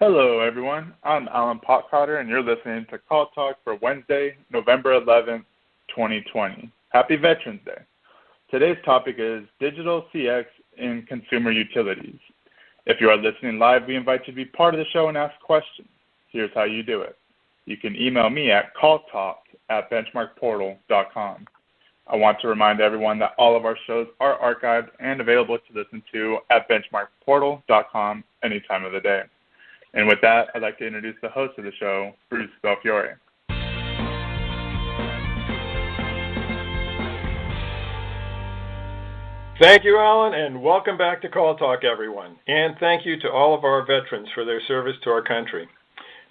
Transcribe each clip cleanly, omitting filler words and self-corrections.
Hello, everyone. I'm Alan Potcotter, and you're listening to Call Talk for Wednesday, November 11th, 2020. Happy Veterans Day. Today's topic is Digital CX in Consumer Utilities. If you are listening live, we invite you to be part of the show and ask questions. Here's how you do it. You can email me at calltalk@benchmarkportal.com. I want to remind everyone that all of our shows are archived and available to listen to at benchmarkportal.com any time of the day. And with that, I'd like to introduce the host of the show, Bruce Belfiore. Thank you, Alan, and welcome back to Call Talk, everyone. And thank you to all of our veterans for their service to our country.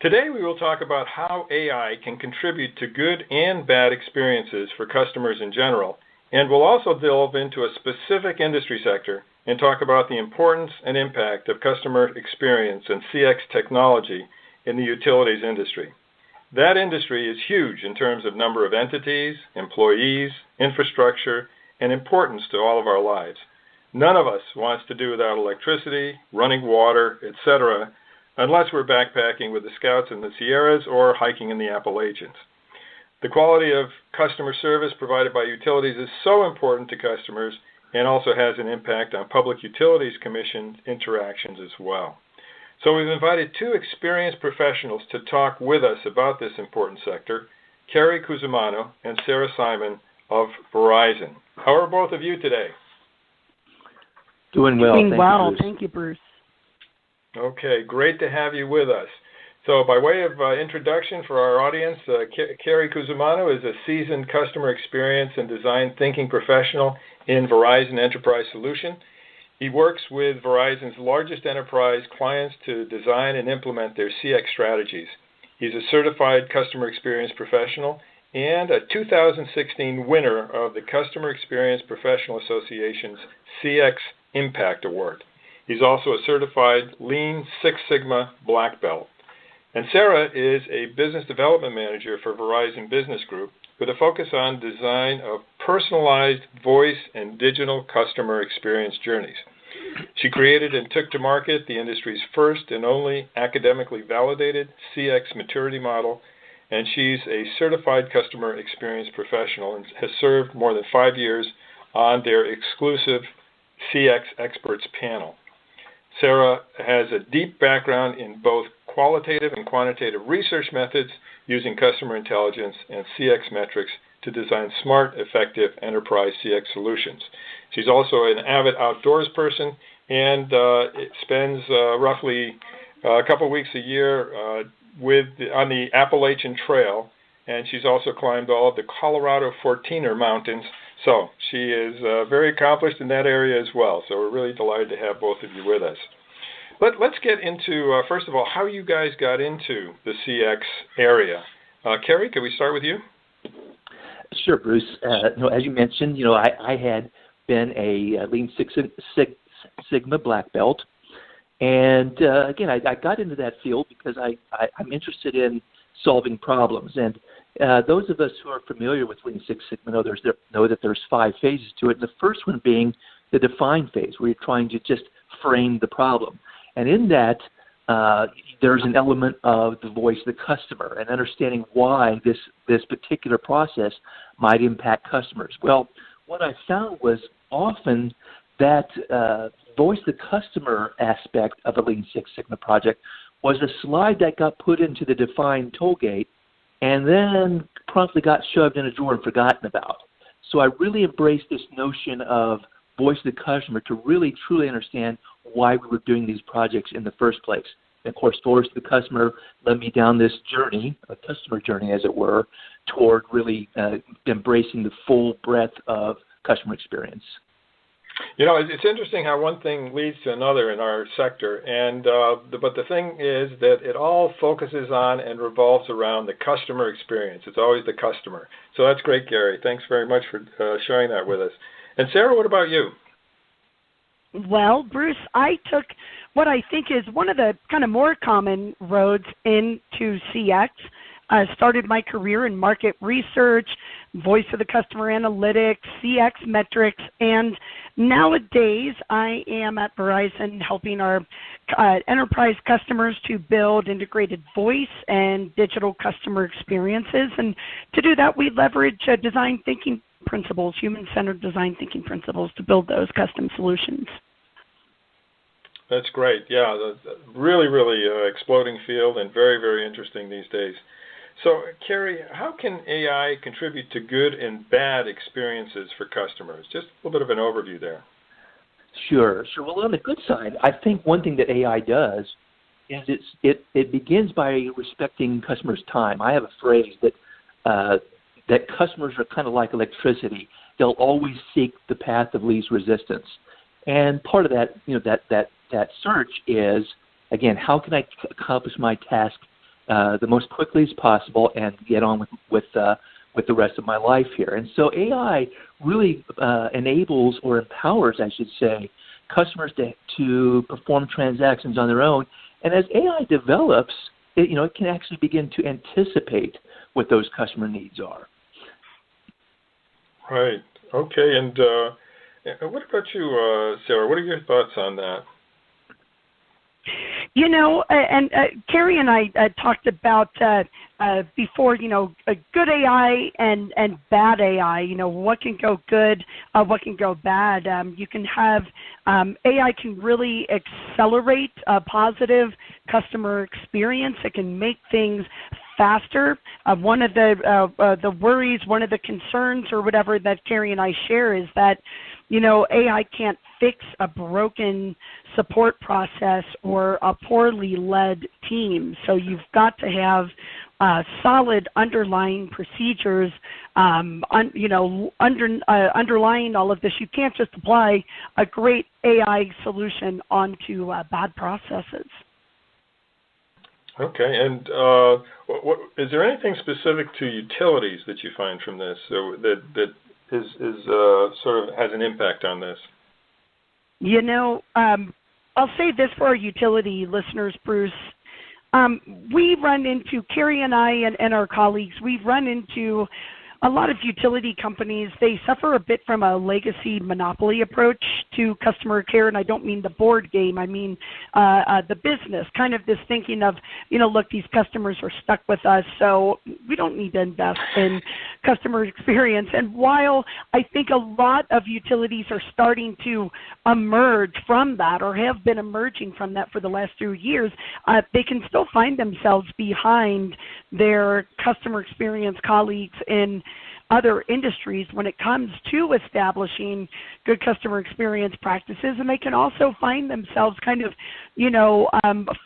Today, we will talk about how AI can contribute to good and bad experiences for customers in general, and we'll also delve into a specific industry sector and talk about the importance and impact of customer experience and CX technology in the utilities industry. That industry is huge in terms of number of entities, employees, infrastructure, and importance to all of our lives. None of us wants to do without electricity, running water, etc., unless we're backpacking with the Scouts in the Sierras or hiking in the Appalachians. The quality of customer service provided by utilities is so important to customers and also has an impact on Public Utilities Commission interactions as well. So we've invited two experienced professionals to talk with us about this important sector, Cary Cusumano and Sarah Simon of Verizon. How are both of you today? Doing well. Thank you, Bruce. Okay, great to have you with us. So by way of introduction for our audience, Cary Cusumano is a seasoned customer experience and design thinking professional in Verizon Enterprise Solution. He works with Verizon's largest enterprise clients to design and implement their CX strategies. He's a certified customer experience professional and a 2016 winner of the Customer Experience Professional Association's CX Impact Award. He's also a certified Lean Six Sigma Black Belt. And Sarah is a business development manager for Verizon Business Group with a focus on design of personalized voice and digital customer experience journeys. She created and took to market the industry's first and only academically validated CX maturity model, and she's a certified customer experience professional and has served more than 5 years on their exclusive CX experts panel. Sarah has a deep background in both qualitative and quantitative research methods using customer intelligence and CX metrics to design smart, effective enterprise CX solutions. She's also an avid outdoors person and spends roughly a couple weeks a year on the Appalachian Trail, and she's also climbed all of the Colorado 14er mountains. So she is very accomplished in that area as well. So we're really delighted to have both of you with us. Let's get into, first of all, how you guys got into the CX area. Cary, can we start with you? Sure, Bruce. As you mentioned, I had been a Lean Six Sigma Black Belt. And again, I got into that field because I'm interested in solving problems. And those of us who are familiar with Lean Six Sigma know that there's 5 phases to it. And the first one being the define phase, where you're trying to just frame the problem. And in that, there's an element of the voice of the customer and understanding why this particular process might impact customers. Well, what I found was often that voice of the customer aspect of a Lean Six Sigma project was a slide that got put into the define toll gate and then promptly got shoved in a drawer and forgotten about. So I really embraced this notion of voice of the customer to really truly understand why we were doing these projects in the first place. And of course, voice of the customer led me down this journey, a customer journey as it were, toward really embracing the full breadth of customer experience. It's interesting how one thing leads to another in our sector, and but the thing is that it all focuses on and revolves around the customer experience. It's always the customer. So that's great, Cary. Thanks very much for sharing that with us. And Sarah, what about you? Well, Bruce, I took what I think is one of the kind of more common roads into CX started my career in market research, voice of the customer analytics, CX metrics, and nowadays I am at Verizon helping our enterprise customers to build integrated voice and digital customer experiences. And to do that, we leverage design thinking principles, human-centered design thinking principles to build those custom solutions. That's great. Yeah, really, really exploding field and very, very interesting these days. So, Cary, how can AI contribute to good and bad experiences for customers? Just a little bit of an overview there. Sure. Well, on the good side, I think one thing that AI does is it begins by respecting customers' time. I have a phrase that customers are kind of like electricity. They'll always seek the path of least resistance. And part of that, that search is, again, how can I accomplish my task the most quickly as possible and get on with the rest of my life here. And so AI really enables or empowers, I should say, customers to perform transactions on their own. And as AI develops, it can actually begin to anticipate what those customer needs are. Right. Okay. And what about you, Sarah? What are your thoughts on that? Cary and I talked about before, a good AI and bad AI, what can go good, what can go bad. You can have AI can really accelerate a positive customer experience. It can make things faster. One of the worries, one of the concerns or whatever that Cary and I share is that, AI can't fix a broken support process or a poorly led team. So you've got to have solid underlying procedures, underlying all of this. You can't just apply a great AI solution onto bad processes. Okay, and is there anything specific to utilities that you find from this that is sort of has an impact on this? I'll say this for our utility listeners, Bruce. We run into, Cary and I and our colleagues, we've run into a lot of utility companies. They suffer a bit from a legacy monopoly approach to customer care, and I don't mean the board game. I mean the business, kind of this thinking of, look, these customers are stuck with us, so we don't need to invest in customer experience. And while I think a lot of utilities are starting to emerge from that or have been emerging from that for the last few years, they can still find themselves behind their customer experience colleagues in other industries when it comes to establishing good customer experience practices, and they can also find themselves kind of,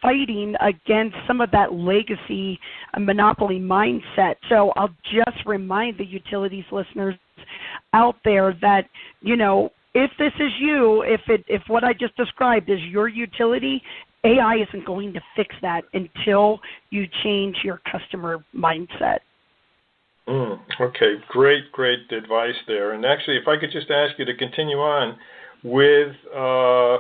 fighting against some of that legacy monopoly mindset. So I'll just remind the utilities listeners out there that, if this is you, if what I just described is your utility, AI isn't going to fix that until you change your customer mindset. Okay, great advice there. And actually, if I could just ask you to continue on with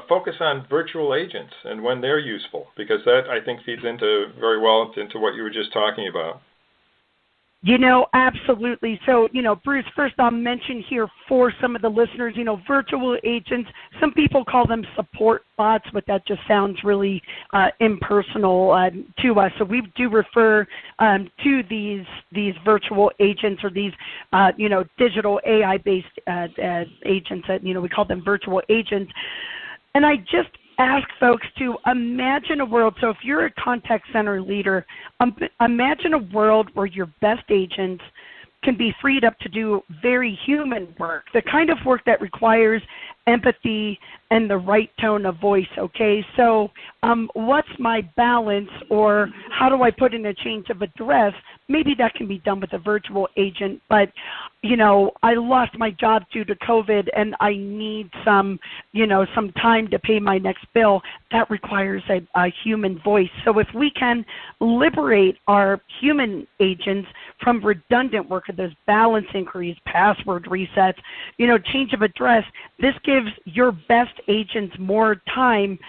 focus on virtual agents and when they're useful, because that, I think, feeds very well into what you were just talking about. Absolutely. So, Bruce, first I'll mention here for some of the listeners, virtual agents, some people call them support bots, but that just sounds really impersonal to us. So we do refer to these virtual agents or these, digital AI-based agents that, we call them virtual agents. And I just ask folks to imagine a world. So if you're a contact center leader, imagine a world where your best agents can be freed up to do very human work, the kind of work that requires empathy and the right tone of voice, okay? So what's my balance, or how do I put in a change of address? Maybe that can be done with a virtual agent, but, I lost my job due to COVID and I need some time to pay my next bill. That requires a human voice. So if we can liberate our human agents from redundant work, those balance inquiries, password resets, change of address, this gives your best agents more time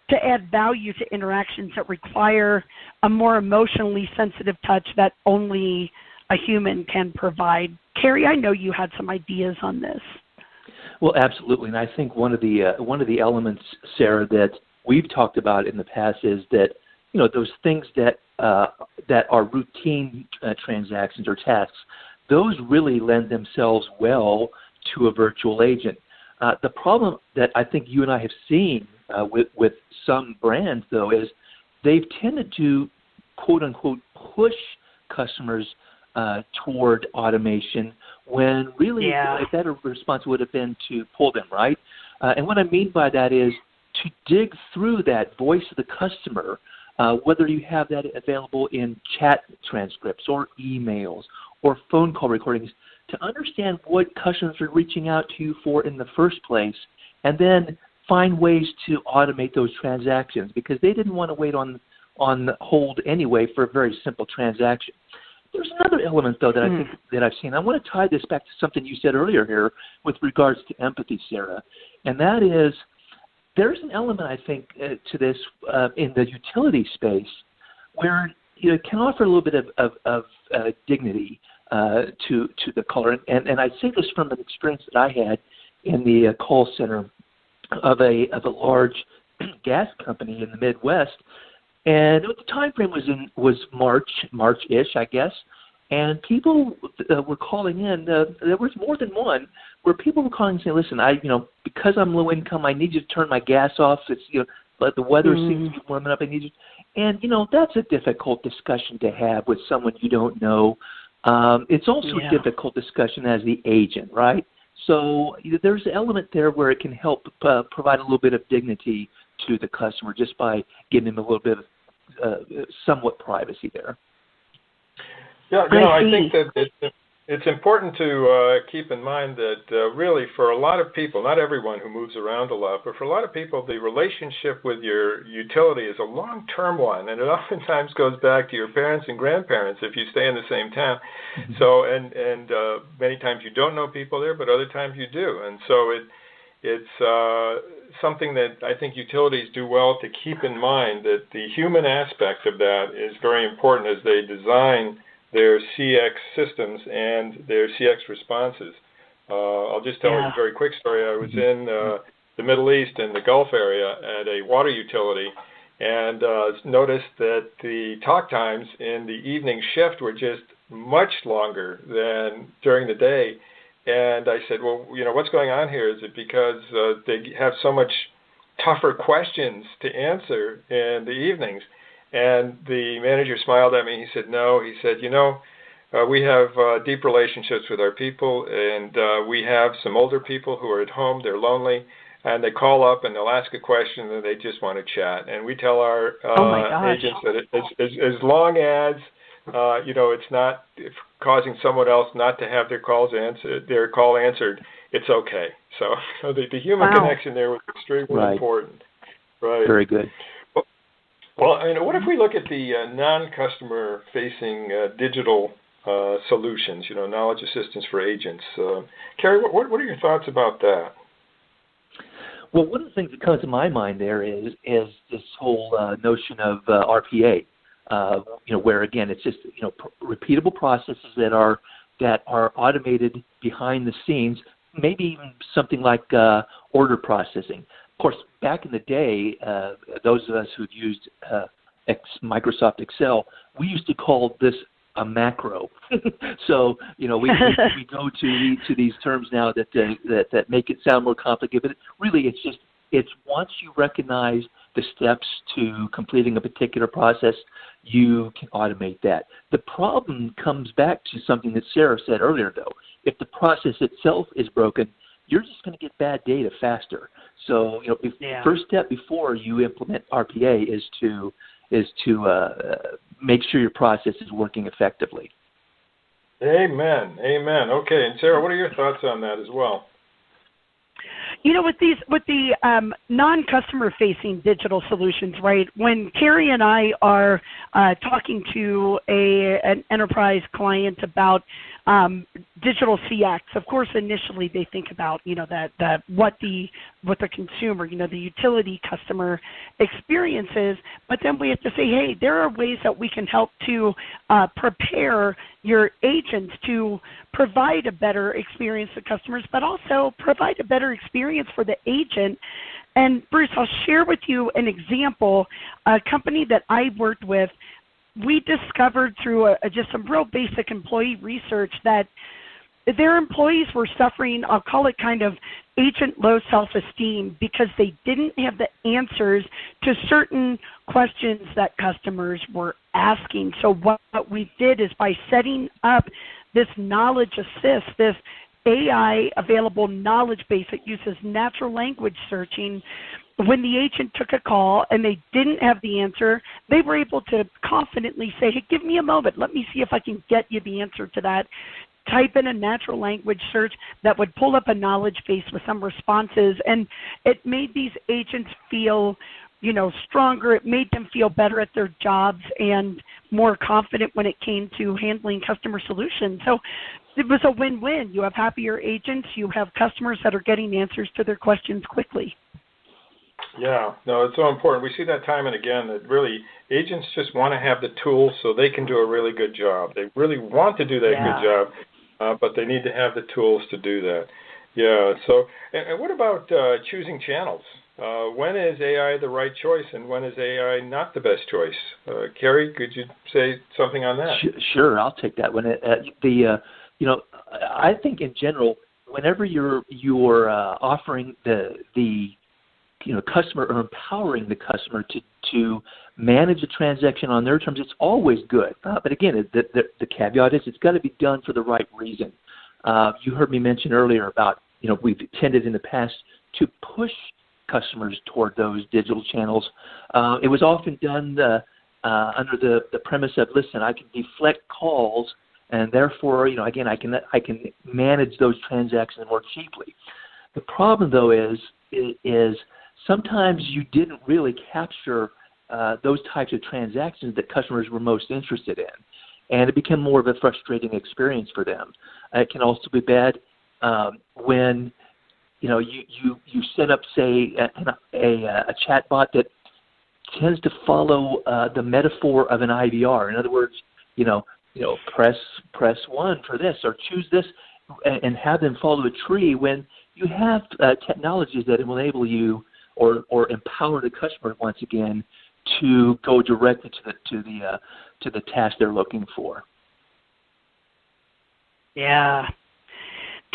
to add value to interactions that require a more emotionally sensitive touch that only a human can provide. Cary, I know you had some ideas on this. Well, absolutely, and I think one of the elements, Sarah, that we've talked about in the past is that those things that are routine transactions or tasks, those really lend themselves well to a virtual agent. The problem that I think you and I have seen with some brands, though, is they've tended to, quote unquote, push customers toward automation when really a better response would have been to pull them, right? And what I mean by that is to dig through that voice of the customer, whether you have that available in chat transcripts or emails or phone call recordings, to understand what customers are reaching out to you for in the first place, and then find ways to automate those transactions, because they didn't want to wait on hold anyway for a very simple transaction. There's another element, though, that I think that I've seen. I want to tie this back to something you said earlier here with regards to empathy, Sarah, and that is there's an element, I think, to this in the utility space where it can offer a little bit of dignity to the caller. And I say this from an experience that I had in the call center of a large gas company in the Midwest. And the time frame was March-ish, I guess. And people were calling in. There was more than one where people were calling and saying, "Listen, because I'm low income, I need you to turn my gas off. It's but the weather seems to be warming up. I need you." And that's a difficult discussion to have with someone you don't know. It's also a difficult discussion as the agent, right? So there's an element there where it can help provide a little bit of dignity to the customer just by giving them a little bit of somewhat privacy there. Yeah, I think that it's important to keep in mind that really for a lot of people, not everyone who moves around a lot, but for a lot of people, the relationship with your utility is a long-term one, and it oftentimes goes back to your parents and grandparents if you stay in the same town. So, and many times you don't know people there, but other times you do, and so it's something that I think utilities do well to keep in mind, that the human aspect of that is very important as they design their CX systems and their CX responses. I'll just tell you a very quick story. I was in the Middle East in the Gulf area at a water utility and noticed that the talk times in the evening shift were just much longer than during the day. And I said, well, what's going on here? Is it because they have so much tougher questions to answer in the evenings? And the manager smiled at me. He said, no. He said, we have deep relationships with our people, and we have some older people who are at home. They're lonely, and they call up and they'll ask a question and they just want to chat. And we tell our agents that as long as it's not causing someone else not to have their call answered, it's okay. So the human connection there was extremely important. Right. Very good. Well, what if we look at the non-customer-facing digital solutions, knowledge assistance for agents? Cary, what are your thoughts about that? Well, one of the things that comes to my mind there is this whole notion of RPA, where again it's just repeatable processes that are automated behind the scenes, maybe even something like order processing. Of course, back in the day, those of us who've used Microsoft Excel, we used to call this a macro. So, we go to these terms now that make it sound more complicated. But really, it's once you recognize the steps to completing a particular process, you can automate that. The problem comes back to something that Sarah said earlier, though. If the process itself is broken, you're just going to get bad data faster. So, the first step before you implement RPA is to make sure your process is working effectively. Amen. Okay, and Sarah, what are your thoughts on that as well? With the non-customer-facing digital solutions, right? When Cary and I are talking to an enterprise client about digital CX. Of course, initially they think about, what the consumer, the utility customer experiences, but then we have to say, hey, there are ways that we can help to prepare your agents to provide a better experience to customers, but also provide a better experience for the agent. And Bruce, I'll share with you an example. A company that I worked with, we discovered through just some real basic employee research that their employees were suffering, I'll call it kind of agent low self-esteem, because they didn't have the answers to certain questions that customers were asking. So what we did is, by setting up this knowledge assist, this AI available knowledge base that uses natural language searching, when the agent took a call and they didn't have the answer, they were able to confidently say, hey, give me a moment. Let me see if I can get you the answer to that. Type in a natural language search that would pull up a knowledge base with some responses. And it made these agents feel, stronger. It made them feel better at their jobs and more confident when it came to handling customer solutions. So it was a win-win. You have happier agents. You have customers that are getting answers to their questions quickly. Yeah, no, it's so important. We see that time and again, that really agents just want to have the tools so they can do a really good job. They really want to do that good job, but they need to have the tools to do that. Yeah, so, and what about choosing channels? When is AI the right choice, and when is AI not the best choice? Cary, could you say something on that? Sure, I'll take that one. I think in general, whenever you're offering the customer, or empowering the customer to manage a transaction on their terms, it's always good. But again, the caveat is it's got to be done for the right reason. You heard me mention earlier about, we've tended in the past to push customers toward those digital channels. It was often done under the premise of, listen, I can deflect calls, and therefore, again, I can manage those transactions more cheaply. The problem, though, is sometimes you didn't really capture those types of transactions that customers were most interested in, and it became more of a frustrating experience for them. It can also be bad when you set up, say, a chatbot that tends to follow the metaphor of an IVR. In other words, press 1 for this, or choose this, and have them follow a tree, when you have technologies that will enable you or empower the customer once again to go directly to the task they're looking for. Yeah.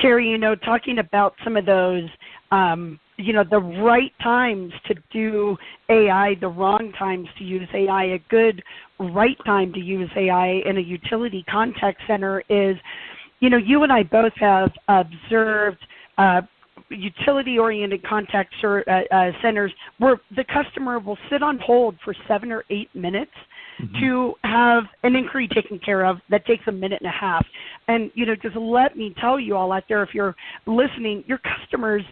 Cary, talking about some of those, the right times to do AI, the wrong times to use AI, a good right time to use AI in a utility contact center is, you and I both have observed utility-oriented contact centers where the customer will sit on hold for 7 or 8 minutes to have an inquiry taken care of that takes a minute and a half. And, just let me tell you all out there, if you're listening, your customers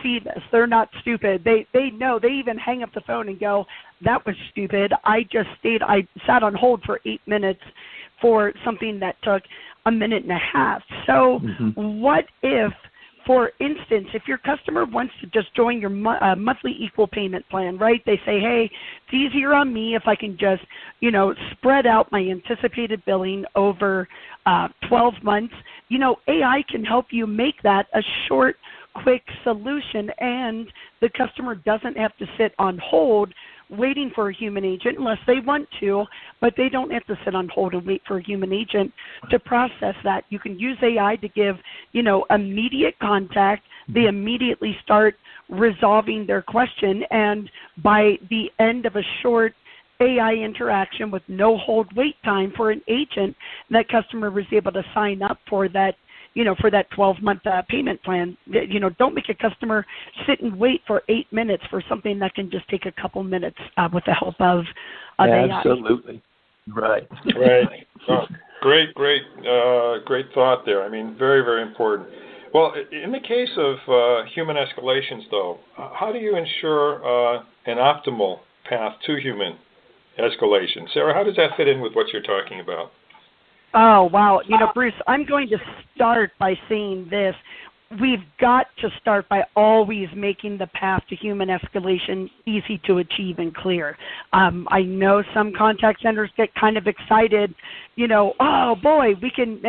see this. They're not stupid. They know. They even hang up the phone and go, that was stupid. I sat on hold for 8 minutes for something that took a minute and a half. So what if, for instance, if your customer wants to just join your monthly equal payment plan, right? They say, hey, it's easier on me if I can just, spread out my anticipated billing over 12 months. AI can help you make that a short, quick solution, and the customer doesn't have to sit on hold waiting for a human agent unless they want to, but they don't have to sit on hold and wait for a human agent to process that. You can use AI to give, immediate contact. They immediately start resolving their question, and by the end of a short AI interaction with no hold wait time for an agent, that customer was able to sign up for that, for that 12-month payment plan. Don't make a customer sit and wait for 8 minutes for something that can just take a couple minutes with the help of AI. Absolutely. Right. Right. Oh, great thought there. I mean, very, very important. Well, in the case of human escalations, though, how do you ensure an optimal path to human escalation? Sarah, how does that fit in with what you're talking about? Oh, wow. Bruce, I'm going to start by saying this. We've got to start by always making the path to human escalation easy to achieve and clear. I know some contact centers get kind of excited, oh boy, we can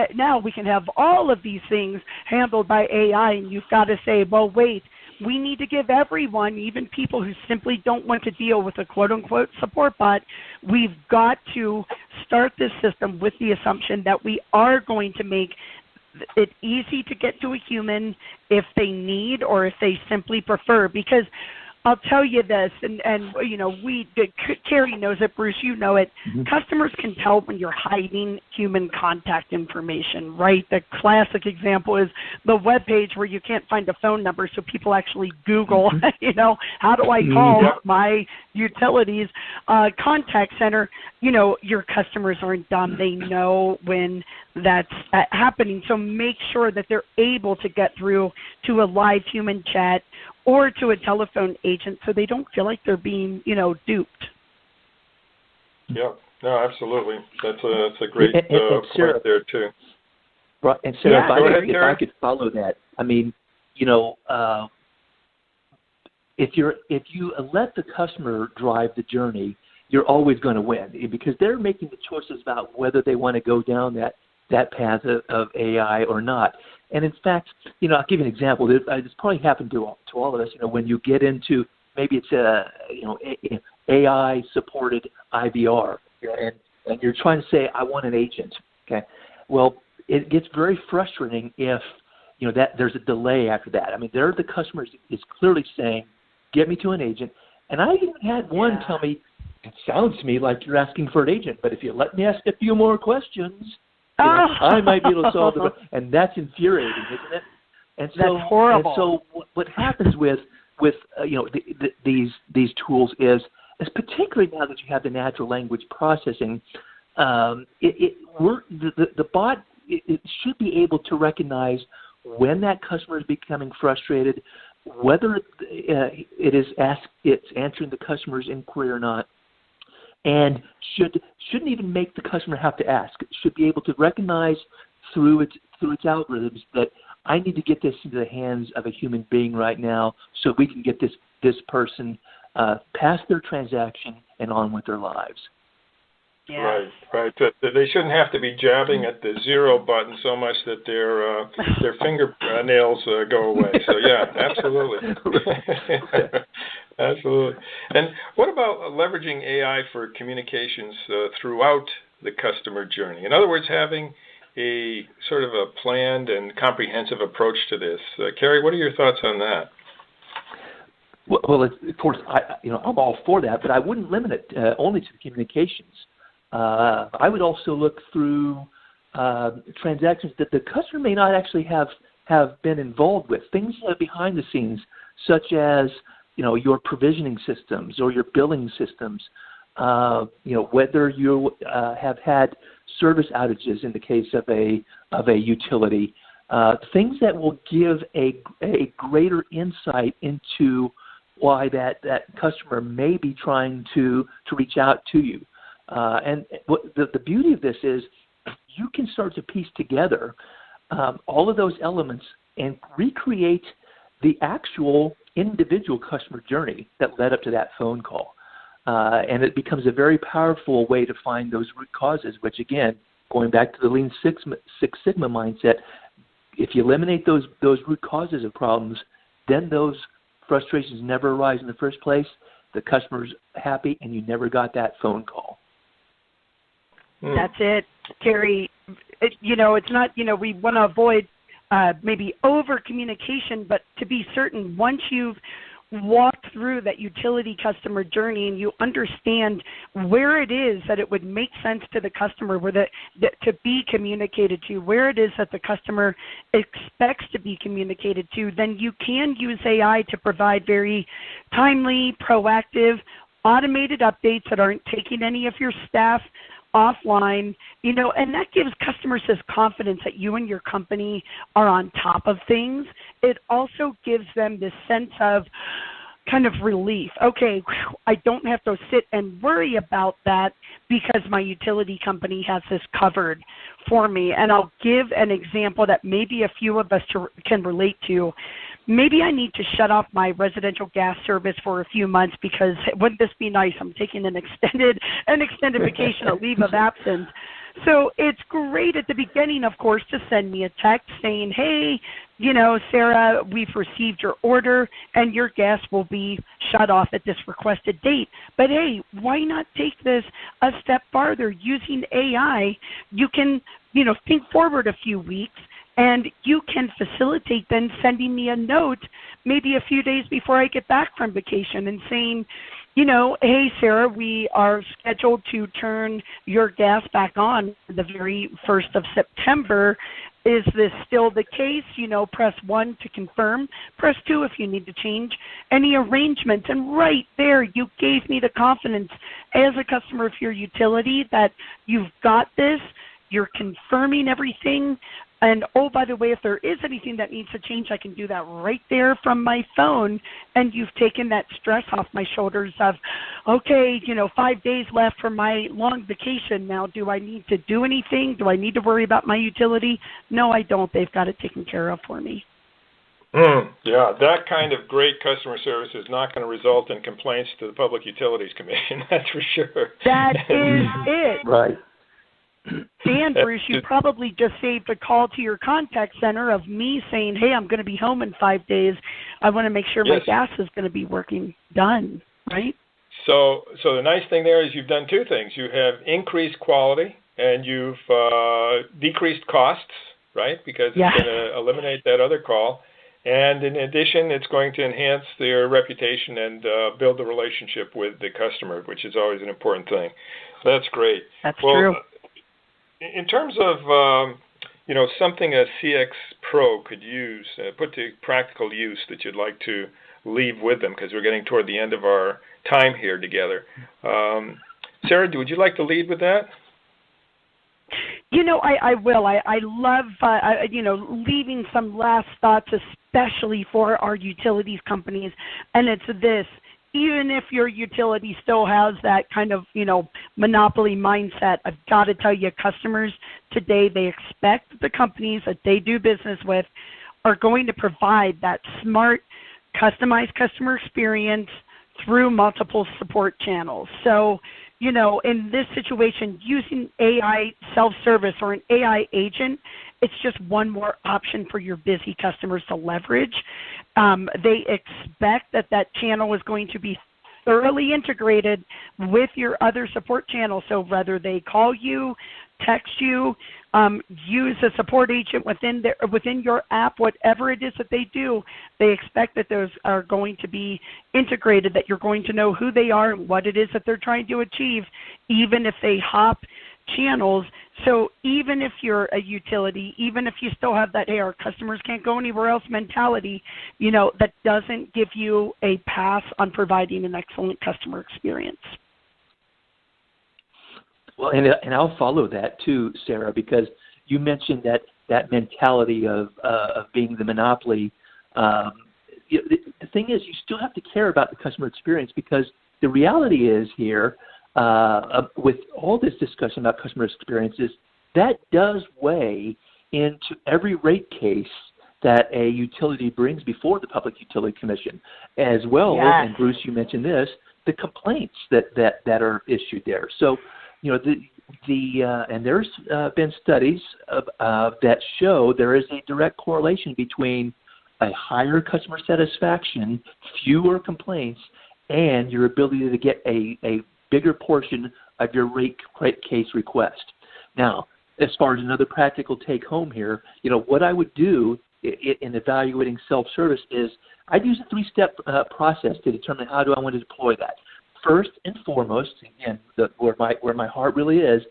have all of these things handled by AI, and you've got to say, well, wait, we need to give everyone, even people who simply don't want to deal with a quote-unquote support bot, we've got to start this system with the assumption that we are going to make it easy to get to a human if they need or if they simply prefer. Because I'll tell you this, and Cary knows it, Bruce, you know it. Mm-hmm. Customers can tell when you're hiding human contact information, right? The classic example is the web page where you can't find a phone number, so people actually Google, how do I call my utilities contact center? Your customers aren't dumb. They know when that's happening. So make sure that they're able to get through to a live human chat or to a telephone agent so they don't feel like they're being, duped. Yeah, no, absolutely. That's a great point there, too. Right, and Sarah, if I could follow that, I mean, if you let the customer drive the journey, you're always going to win because they're making the choices about whether they want to go down that path of AI or not. And in fact, I'll give you an example. This probably happened to all of us. When you get into maybe it's AI supported IVR, and you're trying to say I want an agent. Okay, well, it gets very frustrating if that there's a delay after that. I mean, there the customer is clearly saying, "Get me to an agent," and I even had one tell me, "It sounds to me like you're asking for an agent, but if you let me ask a few more questions." I might be able to solve the – and that's infuriating, isn't it? And so, that's horrible. And so what happens with these tools is particularly now that you have the natural language processing, the bot it should be able to recognize when that customer is becoming frustrated, whether it's answering the customer's inquiry or not. And shouldn't even make the customer have to ask. It should be able to recognize through its algorithms that I need to get this into the hands of a human being right now, so we can get this person past their transaction and on with their lives. Yeah. Right. They shouldn't have to be jabbing at the 0 button so much that their fingernails go away. So yeah, absolutely. Absolutely. And what about leveraging AI for communications throughout the customer journey? In other words, having a sort of a planned and comprehensive approach to this. Cary, what are your thoughts on that? Well, of course, I'm all for that, but I wouldn't limit it only to the communications. I would also look through transactions that the customer may not actually have been involved with, things behind the scenes, such as your provisioning systems or your billing systems, whether you have had service outages in the case of a utility, things that will give a greater insight into why that customer may be trying to reach out to you. And the beauty of this is you can start to piece together all of those elements and recreate the actual individual customer journey that led up to that phone call. And it becomes a very powerful way to find those root causes, which, again, going back to the Lean Six Sigma mindset, if you eliminate those root causes of problems, then those frustrations never arise in the first place. The customer's happy, and you never got that phone call. That's it, Cary. It's not, we want to avoid maybe over communication, but to be certain, once you've walked through that utility customer journey and you understand where it is that it would make sense to the customer, to be communicated to, where it is that the customer expects to be communicated to, then you can use AI to provide very timely, proactive, automated updates that aren't taking any of your staff offline, and that gives customers this confidence that you and your company are on top of things. It also gives them this sense of, kind of relief. Okay, I don't have to sit and worry about that because my utility company has this covered for me. And I'll give an example that maybe a few of us can relate to. Maybe I need to shut off my residential gas service for a few months because wouldn't this be nice? I'm taking an extended vacation, a leave of absence. So it's great at the beginning, of course, to send me a text saying, hey, Sarah, we've received your order and your gas will be shut off at this requested date. But hey, why not take this a step farther? Using AI, you can, think forward a few weeks, and you can facilitate then sending me a note maybe a few days before I get back from vacation and saying, hey, Sarah, we are scheduled to turn your gas back on the very 1st of September. Is this still the case? Press 1 to confirm. Press 2 if you need to change any arrangements. And right there, you gave me the confidence as a customer of your utility that you've got this. You're confirming everything. And, oh, by the way, if there is anything that needs to change, I can do that right there from my phone. And you've taken that stress off my shoulders of, okay, 5 days left for my long vacation. Now, do I need to do anything? Do I need to worry about my utility? No, I don't. They've got it taken care of for me. Yeah, that kind of great customer service is not going to result in complaints to the Public Utilities Commission, that's for sure. That is it. Right. Dan, Bruce, you probably just saved a call to your contact center of me saying, hey, I'm going to be home in 5 days. I want to make sure my gas is going to be working. Done, right? So the nice thing there is you've done two things. You have increased quality and you've decreased costs, right? Because it's going to eliminate that other call. And in addition, it's going to enhance their reputation and build the relationship with the customer, which is always an important thing. So that's great. That's true. In terms of, something a CX Pro could use, put to practical use that you'd like to leave with them, because we're getting toward the end of our time here together. Sarah, would you like to lead with that? I will. I love, leaving some last thoughts, especially for our utilities companies, and it's this. Even if your utility still has that kind of, monopoly mindset, I've got to tell you, customers today, they expect the companies that they do business with are going to provide that smart, customized customer experience through multiple support channels. So, in this situation, using AI self-service or an AI agent, it's just one more option for your busy customers to leverage. They expect that channel is going to be thoroughly integrated with your other support channels. So whether they call you, text you, use a support agent within your app, whatever it is that they do, they expect that those are going to be integrated, that you're going to know who they are and what it is that they're trying to achieve, even if they hop channels. So even if you're a utility, even if you still have that, hey, our customers can't go anywhere else mentality, that doesn't give you a pass on providing an excellent customer experience. Well, and I'll follow that too, Sarah, because you mentioned that mentality of being the monopoly. The thing is, you still have to care about the customer experience, because the reality is here, with all this discussion about customer experiences, that does weigh into every rate case that a utility brings before the Public Utility Commission, as well. Yes. And Bruce, you mentioned this, the complaints that are issued there. So, and there's been studies that show there is a direct correlation between a higher customer satisfaction, fewer complaints, and your ability to get a bigger portion of your rate case request. Now, as far as another practical take home here, what I would do in evaluating self-service is I'd use a three-step process to determine how do I want to deploy that. First and foremost, again, where my heart really is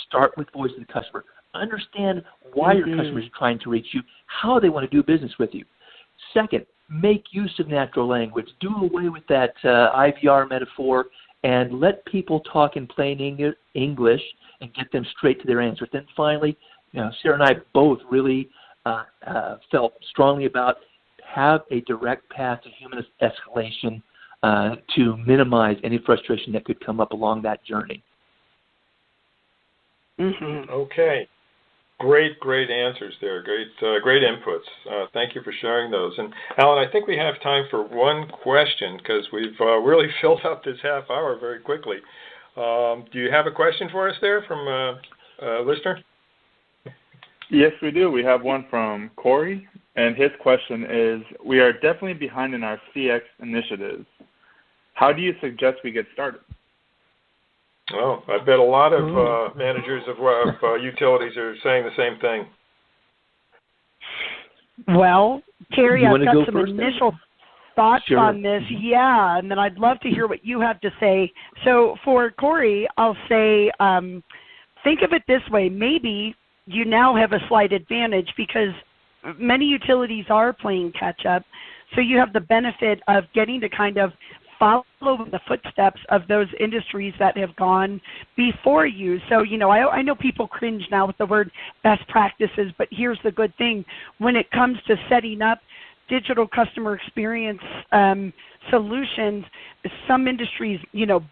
start with voice of the customer. Understand why your customers are trying to reach you, how they want to do business with you. Second, make use of natural language. Do away with that IVR metaphor and let people talk in plain English and get them straight to their answers. Then finally, Sarah and I both really felt strongly about have a direct path to human escalation to minimize any frustration that could come up along that journey. Mm-hmm. Okay. Great answers there. Great inputs. Thank you for sharing those. And Alan, I think we have time for one question because we've really filled up this half hour very quickly. Do you have a question for us there from a listener? Yes, we do. We have one from Corey, and his question is, we are definitely behind in our CX initiatives. How do you suggest we get started? Oh, I bet a lot of managers of utilities are saying the same thing. Well, Cary, I've got some first, initial thoughts on this. Yeah, and then I'd love to hear what you have to say. So for Corey, I'll say think of it this way. Maybe you now have a slight advantage because many utilities are playing catch-up. So you have the benefit of getting to kind of follow the footsteps of those industries that have gone before you. So, I know people cringe now with the word best practices, but here's the good thing. When it comes to setting up digital customer experience solutions, some industries,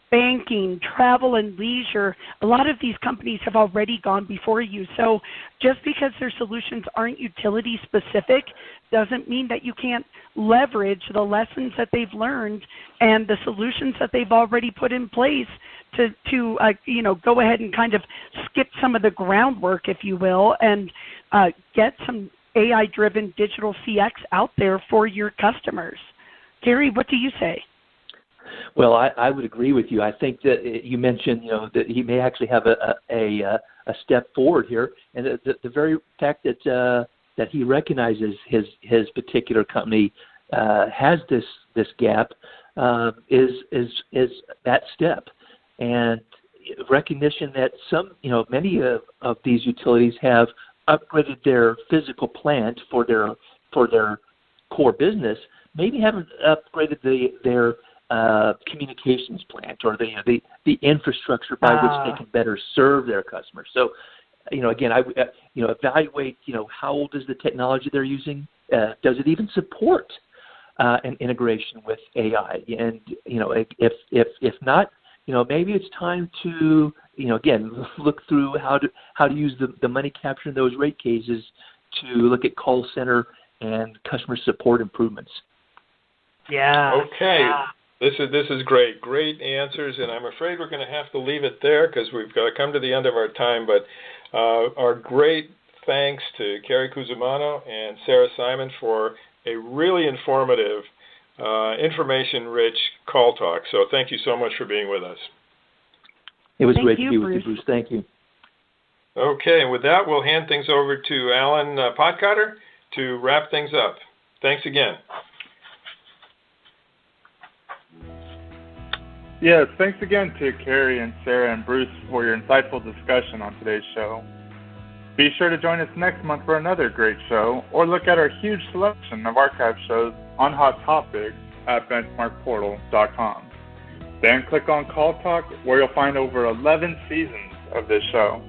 banking, travel and leisure, a lot of these companies have already gone before you. So just because their solutions aren't utility specific doesn't mean that you can't leverage the lessons that they've learned and the solutions that they've already put in place to go ahead and kind of skip some of the groundwork, if you will, and get some AI-driven digital CX out there for your customers. Cary, what do you say? Well, I would agree with you. I think that you mentioned, that he may actually have a step forward here, and the very fact that he recognizes his particular company has this gap is that step, and recognition that many of these utilities have upgraded their physical plant for their core business, maybe haven't upgraded their communications plant or the infrastructure by which they can better serve their customers. So, again, evaluate, how old is the technology they're using? Does it even support an integration with AI? And, if not, maybe it's time to, again, look through how to use the money captured in those rate cases to look at call center and customer support improvements. Yeah. Okay. Yeah. This is great. Great answers, and I'm afraid we're going to have to leave it there because we've got to come to the end of our time. But our great thanks to Cary Cusumano and Sarah Simon for a really informative, information-rich call talk. So thank you so much for being with us. It was great to be with you, Bruce. Thank you. Okay, and with that, we'll hand things over to Alan Potcotter to wrap things up. Thanks again. Yes, thanks again to Cary and Sarah and Bruce for your insightful discussion on today's show. Be sure to join us next month for another great show, or look at our huge selection of archive shows on Hot Topics at BenchmarkPortal.com. Then click on Call Talk, where you'll find over 11 seasons of this show.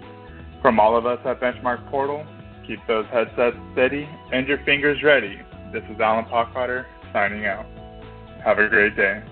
From all of us at Benchmark Portal, keep those headsets steady and your fingers ready. This is Alan Potcotter signing out. Have a great day.